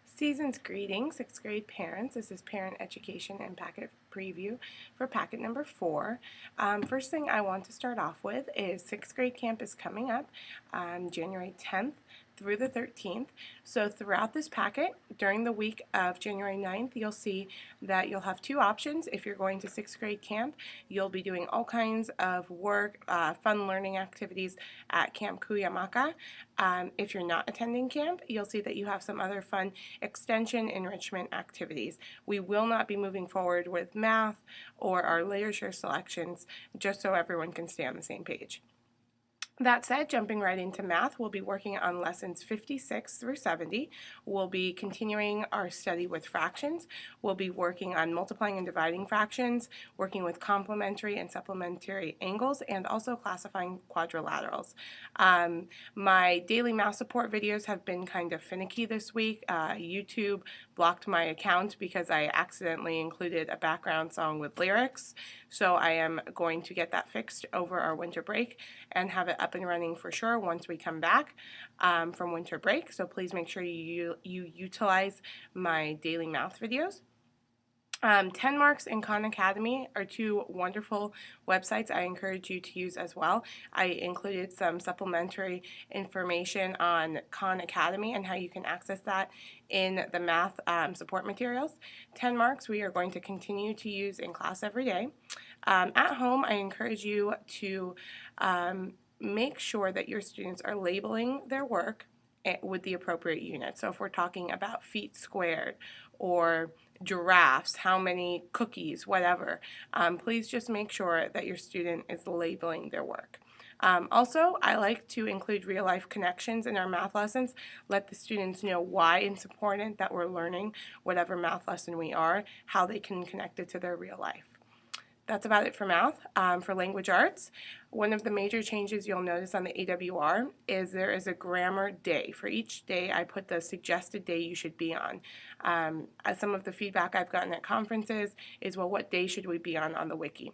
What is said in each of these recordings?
Season's greetings, 6th grade parents. This is Parent Education and Packet Preview for packet number 4. First thing I want to start off with is 6th grade camp is coming up on January 10th through the 13th. So throughout this packet, during the week of January 9th, you'll see that you'll have two options. If you're going to 6th grade camp, you'll be doing all kinds of work, fun learning activities at Camp Kuyamaka. If you're not attending camp, you'll see that you have some other fun extension enrichment activities. We will not be moving forward with math or our literature selections, just so everyone can stay on the same page. That said, jumping right into math, we'll be working on lessons 56 through 70. We'll be continuing our study with fractions. We'll be working on multiplying and dividing fractions, working with complementary and supplementary angles, and also classifying quadrilaterals. My daily math support videos have been kind of finicky this week. YouTube blocked my account because I accidentally included a background song with lyrics. So I am going to get that fixed over our winter break and have it up and running for sure once we come back from winter break. So please make sure you utilize my daily math videos. 10 Marks and Khan Academy are two wonderful websites I encourage you to use as well. I included some supplementary information on Khan Academy and how you can access that in the math support materials. 10 Marks we are going to continue to use in class every day. At home, I encourage you to make sure that your students are labeling their work with the appropriate unit. So if we're talking about feet squared or giraffes, how many cookies, whatever, please just make sure that your student is labeling their work. Also, I like to include real-life connections in our math lessons. Let the students know why it's important that we're learning whatever math lesson we are, how they can connect it to their real life. That's about it for math. For language arts, one of the major changes you'll notice on the AWR is there is a grammar day. For each day, I put the suggested day you should be on. Some of the feedback I've gotten at conferences is, well, what day should we be on the wiki?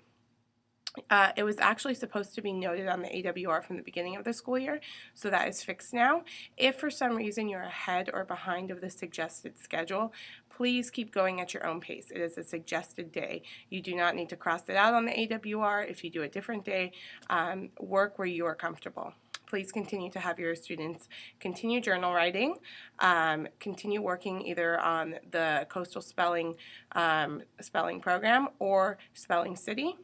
It was actually supposed to be noted on the AWR from the beginning of the school year, so that is fixed now. If for some reason you're ahead or behind of the suggested schedule, please keep going at your own pace. It is a suggested day. You do not need to cross it out on the AWR. If you do a different day, work where you are comfortable. Please continue to have your students continue journal writing, continue working either on the Coastal Spelling program or Spelling City.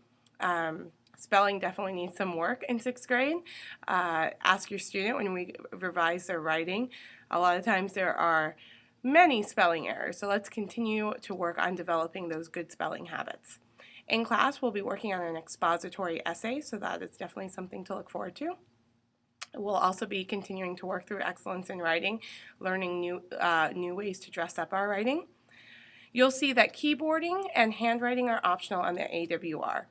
Spelling definitely needs some work in 6th grade. Ask your student when we revise their writing. A lot of times there are many spelling errors, so let's continue to work on developing those good spelling habits. In class, we'll be working on an expository essay, so that is definitely something to look forward to. We'll also be continuing to work through excellence in writing, learning new ways to dress up our writing. You'll see that keyboarding and handwriting are optional on the AWR.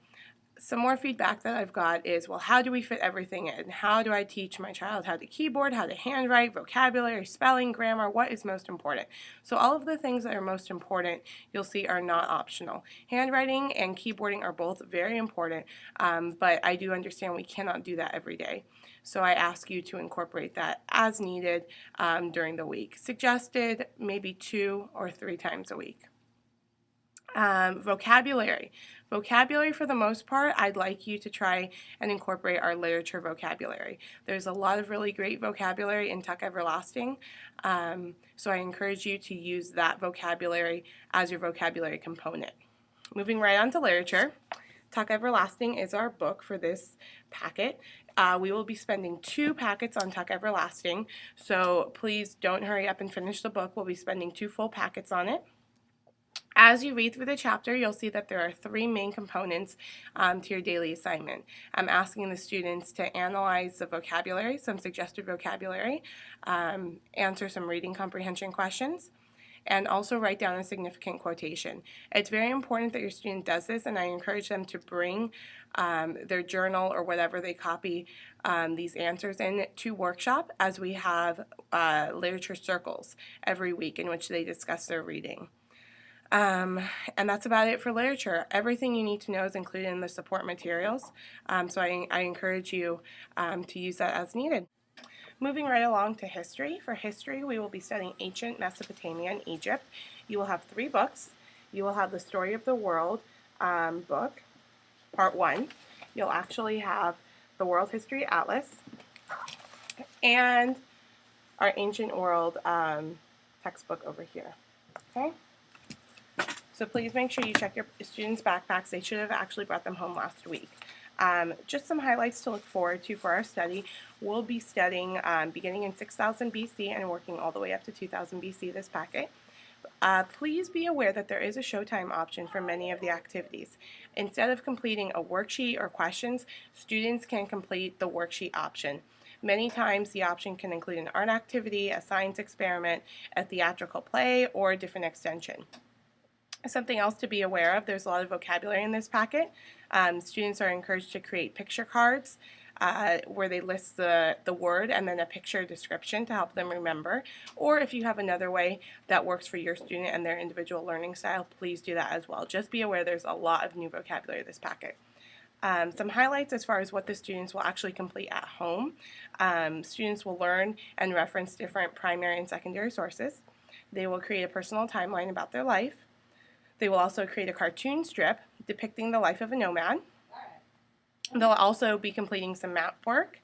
Some more feedback that I've got is, well, how do we fit everything in? How do I teach my child how to keyboard, how to handwrite, vocabulary, spelling, grammar? What is most important? So all of the things that are most important, you'll see, are not optional. Handwriting and keyboarding are both very important, but I do understand we cannot do that every day. So I ask you to incorporate that as needed during the week. Suggested maybe 2 or 3 times a week. Vocabulary. Vocabulary, for the most part, I'd like you to try and incorporate our literature vocabulary. There's a lot of really great vocabulary in Tuck Everlasting, so I encourage you to use that vocabulary as your vocabulary component. Moving right on to literature. Tuck Everlasting is our book for this packet. We will be spending 2 packets on Tuck Everlasting, so please don't hurry up and finish the book. We'll be spending 2 full packets on it. As you read through the chapter, you'll see that there are 3 main components to your daily assignment. I'm asking the students to analyze the vocabulary, some suggested vocabulary, answer some reading comprehension questions, and also write down a significant quotation. It's very important that your student does this, and I encourage them to bring their journal or whatever they copy these answers in to workshop, as we have literature circles every week in which they discuss their reading. And that's about it for literature. Everything you need to know is included in the support materials, so I encourage you to use that as needed. Moving right along to history. For history, we will be studying ancient Mesopotamia and Egypt. You will have 3 books. You will have the Story of the World book, part 1. You'll actually have the World History Atlas and our Ancient World textbook over here. Okay? So please make sure you check your students' backpacks. They should have actually brought them home last week. Just some highlights to look forward to for our study. We'll be studying beginning in 6000 BC and working all the way up to 2000 BC this packet. Please be aware that there is a showtime option for many of the activities. Instead of completing a worksheet or questions, students can complete the worksheet option. Many times the option can include an art activity, a science experiment, a theatrical play, or a different extension. Something else to be aware of, there's a lot of vocabulary in this packet. Students are encouraged to create picture cards where they list the word and then a picture description to help them remember. Or if you have another way that works for your student and their individual learning style, please do that as well. Just be aware there's a lot of new vocabulary in this packet. Some highlights as far as what the students will actually complete at home. Students will learn and reference different primary and secondary sources. They will create a personal timeline about their life. They will also create a cartoon strip depicting the life of a nomad. They'll also be completing some map work.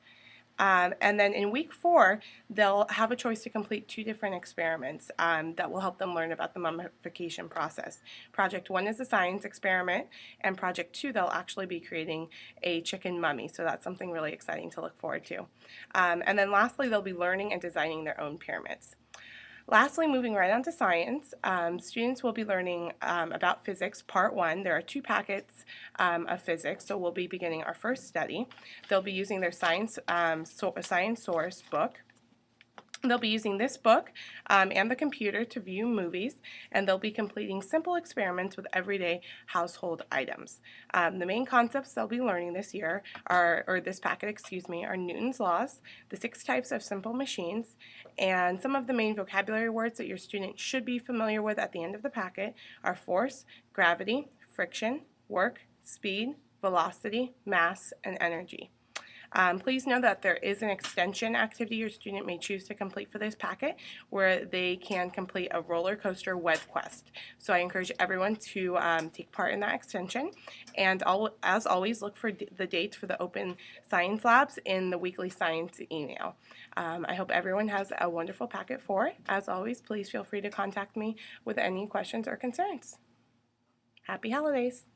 And then in week 4, they'll have a choice to complete 2 different experiments that will help them learn about the mummification process. Project 1 is a science experiment, and Project 2, they'll actually be creating a chicken mummy. So that's something really exciting to look forward to. And then lastly, they'll be learning and designing their own pyramids. Lastly, moving right on to science, students will be learning about physics, part 1. There are 2 packets of physics, so we'll be beginning our first study. They'll be using their science source book. They'll be using this book and the computer to view movies, and they'll be completing simple experiments with everyday household items. The main concepts they'll be learning this year this packet, are Newton's laws, the 6 types of simple machines, and some of the main vocabulary words that your student should be familiar with at the end of the packet are force, gravity, friction, work, speed, velocity, mass, and energy. Please know that there is an extension activity your student may choose to complete for this packet where they can complete a roller coaster web quest. So I encourage everyone to take part in that extension, and as always, look for the dates for the open science labs in the weekly science email. I hope everyone has a wonderful packet 4. As always, please feel free to contact me with any questions or concerns. Happy holidays!